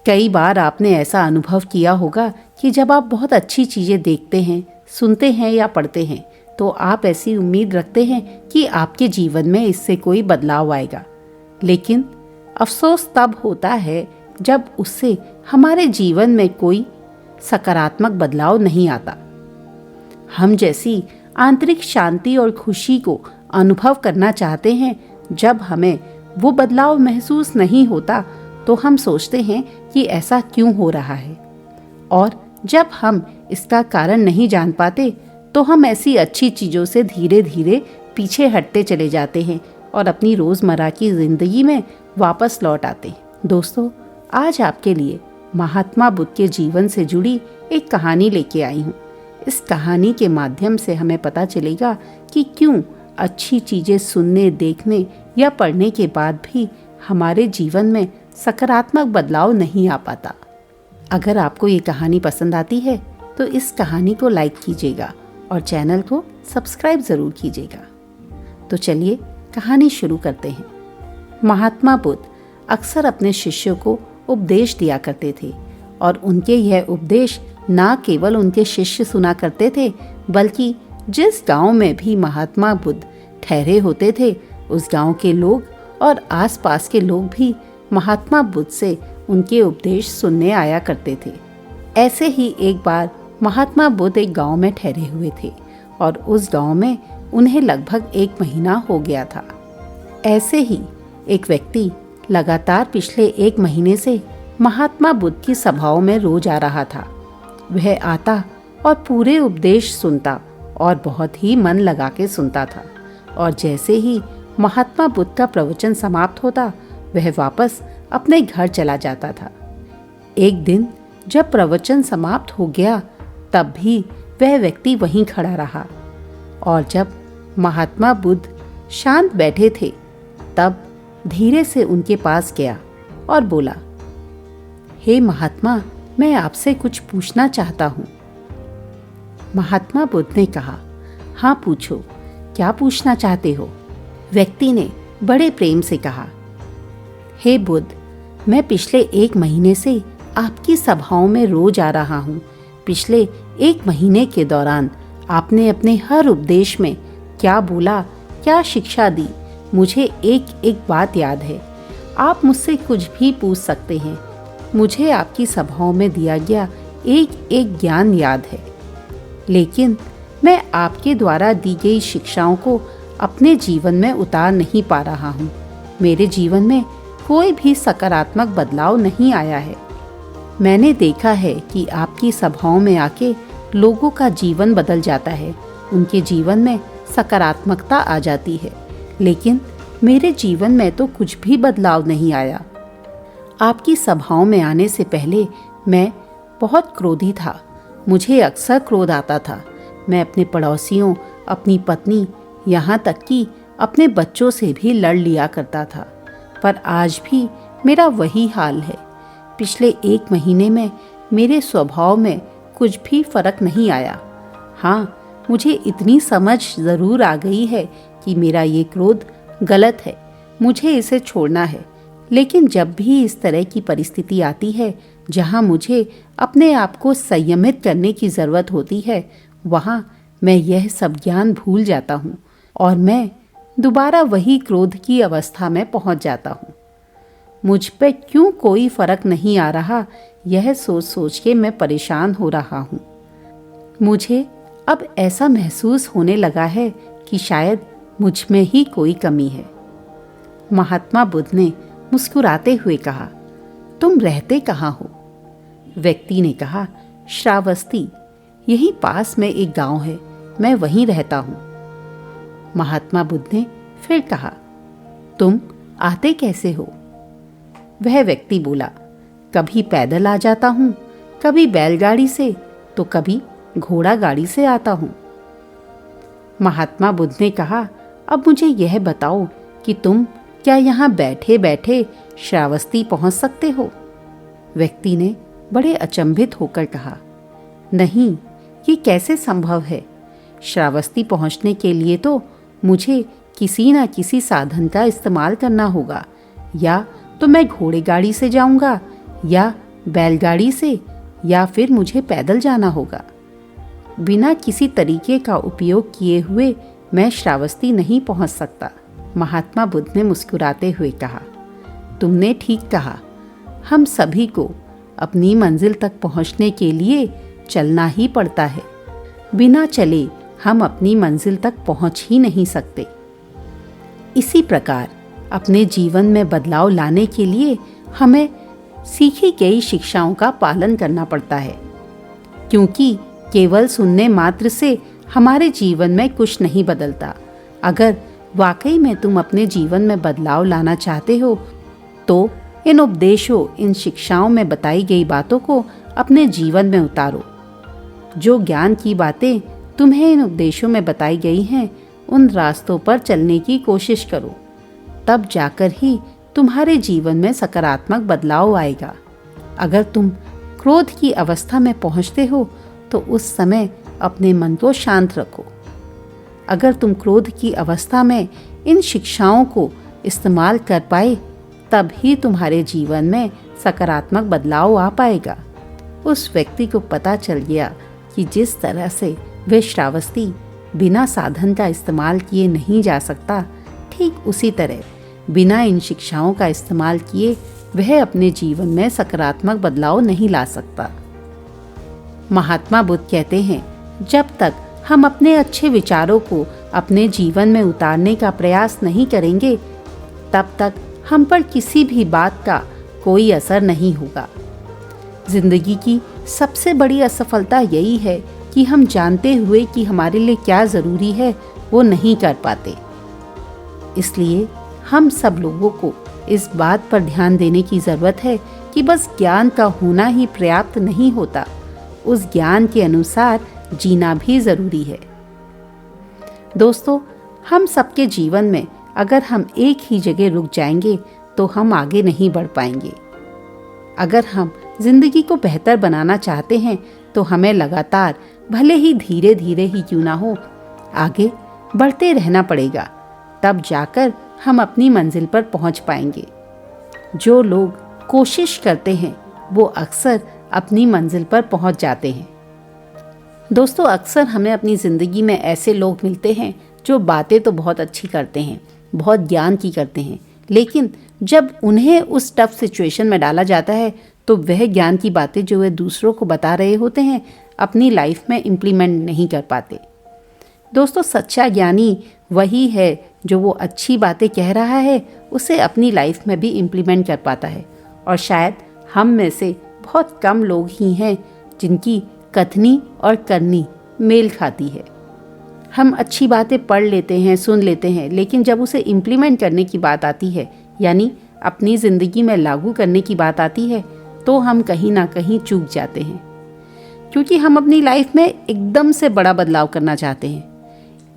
कई बार आपने ऐसा अनुभव किया होगा कि जब आप बहुत अच्छी चीज़ें देखते हैं, सुनते हैं या पढ़ते हैं तो आप ऐसी उम्मीद रखते हैं कि आपके जीवन में इससे कोई बदलाव आएगा। लेकिन अफसोस तब होता है जब उससे हमारे जीवन में कोई सकारात्मक बदलाव नहीं आता। हम जैसी आंतरिक शांति और खुशी को अनुभव करना चाहते हैं, जब हमें वो बदलाव महसूस नहीं होता तो हम सोचते हैं कि ऐसा क्यों हो रहा है, और जब हम इसका कारण नहीं जान पाते तो हम ऐसी अच्छी चीज़ों से धीरे धीरे पीछे हटते चले जाते हैं और अपनी रोज़मर्रा की ज़िंदगी में वापस लौट आते हैं। दोस्तों, आज आपके लिए महात्मा बुद्ध के जीवन से जुड़ी एक कहानी लेके आई हूँ। इस कहानी के माध्यम से हमें पता चलेगा कि क्यों अच्छी चीज़ें सुनने, देखने या पढ़ने के बाद भी हमारे जीवन में सकारात्मक बदलाव नहीं आ पाता। अगर आपको ये कहानी पसंद आती है तो इस कहानी को लाइक कीजिएगा और चैनल को सब्सक्राइब ज़रूर कीजिएगा। तो चलिए कहानी शुरू करते हैं। महात्मा बुद्ध अक्सर अपने शिष्यों को उपदेश दिया करते थे और उनके यह उपदेश ना केवल उनके शिष्य सुना करते थे, बल्कि जिस गांव में भी महात्मा बुद्ध ठहरे होते थे उस गांव के लोग और आसपास के लोग भी महात्मा बुद्ध से उनके उपदेश सुनने आया करते थे। ऐसे ही एक बार महात्मा बुद्ध एक गांव में ठहरे हुए थे और उस गांव में उन्हें लगभग 1 महीना हो गया था। ऐसे ही एक व्यक्ति लगातार पिछले 1 महीने से महात्मा बुद्ध की सभाओं में रोज आ रहा था। वह आता और पूरे उपदेश सुनता और बहुत ही मन लगा के सुनता था, और जैसे ही महात्मा बुद्ध का प्रवचन समाप्त होता वह वापस अपने घर चला जाता था। एक दिन जब प्रवचन समाप्त हो गया तब भी वह व्यक्ति वहीं खड़ा रहा, और जब महात्मा बुद्ध शांत बैठे थे तब धीरे से उनके पास गया और बोला, हे महात्मा, मैं आपसे कुछ पूछना चाहता हूँ। महात्मा बुद्ध ने कहा, हाँ पूछो, क्या पूछना चाहते हो? व्यक्ति ने बड़े प्रेम से कहा, हे बुद्ध, मैं पिछले 1 महीने से आपकी सभाओं में रोज आ रहा हूँ। पिछले 1 महीने के दौरान आपने अपने हर उपदेश में क्या बोला, क्या शिक्षा दी, मुझे एक एक बात याद है। आप मुझसे कुछ भी पूछ सकते हैं, मुझे आपकी सभाओं में दिया गया एक एक ज्ञान याद है। लेकिन मैं आपके द्वारा दी गई शिक्षाओं को अपने जीवन में उतार नहीं पा रहा हूँ। मेरे जीवन में कोई भी सकारात्मक बदलाव नहीं आया है। मैंने देखा है कि आपकी सभाओं में आके लोगों का जीवन बदल जाता है, उनके जीवन में सकारात्मकता आ जाती है, लेकिन मेरे जीवन में तो कुछ भी बदलाव नहीं आया। आपकी सभाओं में आने से पहले मैं बहुत क्रोधी था। मुझे अक्सर क्रोध आता था। मैं अपने पड़ोसियों, अपनी पत्नी, यहाँ तक कि अपने बच्चों से भी लड़ लिया करता था। पर आज भी मेरा वही हाल है। पिछले 1 महीने में मेरे स्वभाव में कुछ भी फर्क नहीं आया। हाँ, मुझे इतनी समझ ज़रूर आ गई है कि मेरा ये क्रोध गलत है, मुझे इसे छोड़ना है। लेकिन जब भी इस तरह की परिस्थिति आती है जहाँ मुझे अपने आप को संयमित करने की ज़रूरत होती है, वहाँ मैं यह सब ज्ञान भूल जाता हूँ और मैं दोबारा वही क्रोध की अवस्था में पहुँच जाता हूँ। मुझ पे क्यों कोई फ़र्क नहीं आ रहा, यह सोच सोच के मैं परेशान हो रहा हूँ। मुझे अब ऐसा महसूस होने लगा है कि शायद मुझ में ही कोई कमी है। महात्मा बुद्ध ने मुस्कुराते हुए कहा, तुम रहते कहाँ हो? व्यक्ति ने कहा, श्रावस्ती, यहीं पास में एक गांव है, मैं वहीं रहता हूँ। महात्मा बुद्ध ने फिर कहा, तुम आते कैसे हो? वह व्यक्ति बोला, कभी पैदल आ जाता हूँ, कभी बैलगाड़ी से, तो कभी घोड़ा गाड़ी से आता हूँ। महात्मा बुद्ध ने कहा, अब मुझे यह बताओ कि तुम क्या यहाँ बैठे बैठे श्रावस्ती पहुँच सकते हो? व्यक्ति ने बड़े अचंभित होकर कहा, नहीं, ये कैसे संभव है? श्रावस्ती पहुँचने के लिए तो मुझे किसी न किसी साधन का इस्तेमाल करना होगा, या तो मैं घोड़े गाड़ी से जाऊंगा या बैलगाड़ी से या फिर मुझे पैदल जाना होगा। बिना किसी तरीके का उपयोग किए हुए मैं श्रावस्ती नहीं पहुंच सकता। महात्मा बुद्ध ने मुस्कुराते हुए कहा, तुमने ठीक कहा। हम सभी को अपनी मंजिल तक पहुंचने के लिए चलना ही पड़ता है। बिना चले हम अपनी मंजिल तक पहुंच ही नहीं सकते। इसी प्रकार अपने जीवन में बदलाव लाने के लिए हमें सीखी गई शिक्षाओं का पालन करना पड़ता है, क्योंकि केवल सुनने मात्र से हमारे जीवन में कुछ नहीं बदलता। अगर वाकई में तुम अपने जीवन में बदलाव लाना चाहते हो तो इन उपदेशों, इन शिक्षाओं में बताई गई बातों को अपने जीवन में उतारो। जो ज्ञान की बातें तुम्हें इन उपदेशों में बताई गई हैं, उन रास्तों पर चलने की कोशिश करो। तब जाकर ही तुम्हारे जीवन में सकारात्मक बदलाव आएगा। अगर तुम क्रोध की अवस्था में पहुंचते हो तो उस समय अपने मन को शांत रखो। अगर तुम क्रोध की अवस्था में इन शिक्षाओं को इस्तेमाल कर पाए, तब ही तुम्हारे जीवन में सकारात्मक बदलाव आ पाएगा। उस व्यक्ति को पता चल गया कि जिस तरह से वह श्रावस्ती बिना साधन का इस्तेमाल किए नहीं जा सकता, ठीक उसी तरह बिना इन शिक्षाओं का इस्तेमाल किए वह अपने जीवन में सकारात्मक बदलाव नहीं ला सकता। महात्मा बुद्ध कहते हैं, जब तक हम अपने अच्छे विचारों को अपने जीवन में उतारने का प्रयास नहीं करेंगे, तब तक हम पर किसी भी बात का कोई असर नहीं होगा। जिंदगी की सबसे बड़ी असफलता यही है कि हम जानते हुए कि हमारे लिए क्या ज़रूरी है वो नहीं कर पाते। इसलिए हम सब लोगों को इस बात पर ध्यान देने की ज़रूरत है कि बस ज्ञान का होना ही पर्याप्त नहीं होता, उस ज्ञान के अनुसार जीना भी ज़रूरी है। दोस्तों, हम सबके जीवन में अगर हम एक ही जगह रुक जाएंगे तो हम आगे नहीं बढ़ पाएंगे। अगर हम जिंदगी को बेहतर बनाना चाहते हैं तो हमें लगातार, भले ही धीरे धीरे ही क्यों ना हो, आगे बढ़ते रहना पड़ेगा। तब जाकर हम अपनी मंजिल पर पहुंच पाएंगे। जो लोग कोशिश करते हैं वो अक्सर अपनी मंजिल पर पहुंच जाते हैं। दोस्तों, अक्सर हमें अपनी ज़िंदगी में ऐसे लोग मिलते हैं जो बातें तो बहुत अच्छी करते हैं, बहुत ज्ञान की करते हैं, लेकिन जब उन्हें उस टफ सिचुएशन में डाला जाता है तो वह ज्ञान की बातें जो वे दूसरों को बता रहे होते हैं अपनी लाइफ में इम्प्लीमेंट नहीं कर पाते। दोस्तों, सच्चा ज्ञानी वही है जो वो अच्छी बातें कह रहा है उसे अपनी लाइफ में भी इम्प्लीमेंट कर पाता है। और शायद हम में से बहुत कम लोग ही हैं जिनकी कथनी और करनी मेल खाती है। हम अच्छी बातें पढ़ लेते हैं, सुन लेते हैं, लेकिन जब उसे इम्प्लीमेंट करने की बात आती है, यानी अपनी ज़िंदगी में लागू करने की बात आती है, तो हम कहीं ना कहीं चूक जाते हैं, क्योंकि हम अपनी लाइफ में एकदम से बड़ा बदलाव करना चाहते हैं।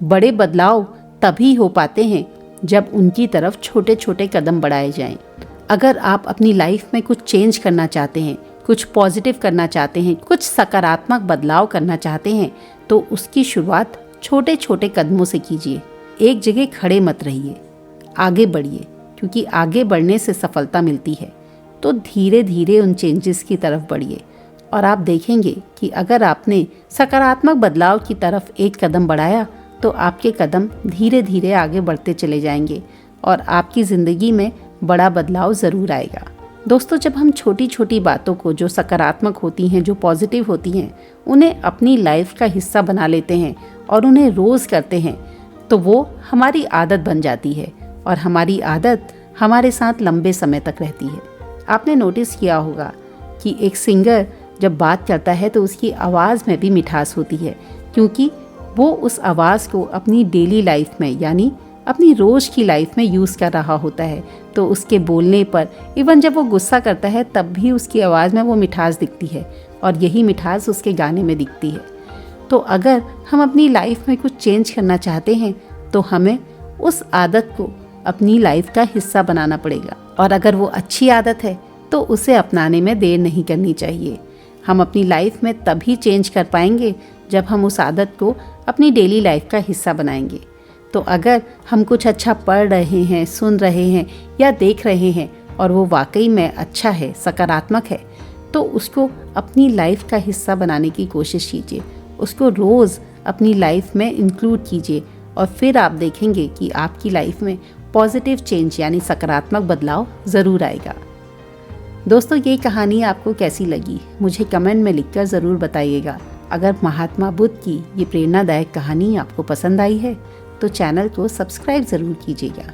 बड़े बदलाव तभी हो पाते हैं जब उनकी तरफ छोटे छोटे कदम बढ़ाए जाएं। अगर आप अपनी लाइफ में कुछ चेंज करना चाहते हैं, कुछ पॉजिटिव करना चाहते हैं, कुछ सकारात्मक बदलाव करना चाहते हैं, तो उसकी शुरुआत छोटे छोटे कदमों से कीजिए। एक जगह खड़े मत रहिए, आगे बढ़िए, क्योंकि आगे बढ़ने से सफलता मिलती है। तो धीरे धीरे उन चेंजेस की तरफ बढ़िए और आप देखेंगे कि अगर आपने सकारात्मक बदलाव की तरफ एक कदम बढ़ाया तो आपके कदम धीरे धीरे आगे बढ़ते चले जाएंगे और आपकी ज़िंदगी में बड़ा बदलाव ज़रूर आएगा। दोस्तों, जब हम छोटी छोटी बातों को जो सकारात्मक होती हैं, जो पॉजिटिव होती हैं, उन्हें अपनी लाइफ का हिस्सा बना लेते हैं और उन्हें रोज़ करते हैं, तो वो हमारी आदत बन जाती है और हमारी आदत हमारे साथ लंबे समय तक रहती है। आपने नोटिस किया होगा कि एक सिंगर जब बात करता है तो उसकी आवाज़ में भी मिठास होती है, क्योंकि वो उस आवाज़ को अपनी डेली लाइफ में, यानी अपनी रोज़ की लाइफ में यूज़ कर रहा होता है। तो उसके बोलने पर, इवन जब वो गुस्सा करता है तब भी उसकी आवाज़ में वो मिठास दिखती है और यही मिठास उसके गाने में दिखती है। तो अगर हम अपनी लाइफ में कुछ चेंज करना चाहते हैं तो हमें उस आदत को अपनी लाइफ का हिस्सा बनाना पड़ेगा, और अगर वो अच्छी आदत है तो उसे अपनाने में देर नहीं करनी चाहिए। हम अपनी लाइफ में तभी चेंज कर पाएंगे जब हम उस आदत को अपनी डेली लाइफ का हिस्सा बनाएंगे। तो अगर हम कुछ अच्छा पढ़ रहे हैं, सुन रहे हैं या देख रहे हैं और वो वाकई में अच्छा है, सकारात्मक है, तो उसको अपनी लाइफ का हिस्सा बनाने की कोशिश कीजिए, उसको रोज़ अपनी लाइफ में इंक्लूड कीजिए और फिर आप देखेंगे कि आपकी लाइफ में पॉजिटिव चेंज यानी सकारात्मक बदलाव ज़रूर आएगा। दोस्तों, ये कहानी आपको कैसी लगी मुझे कमेंट में लिखकर ज़रूर बताइएगा। अगर महात्मा बुद्ध की ये प्रेरणादायक कहानी आपको पसंद आई है तो चैनल को सब्सक्राइब ज़रूर कीजिएगा।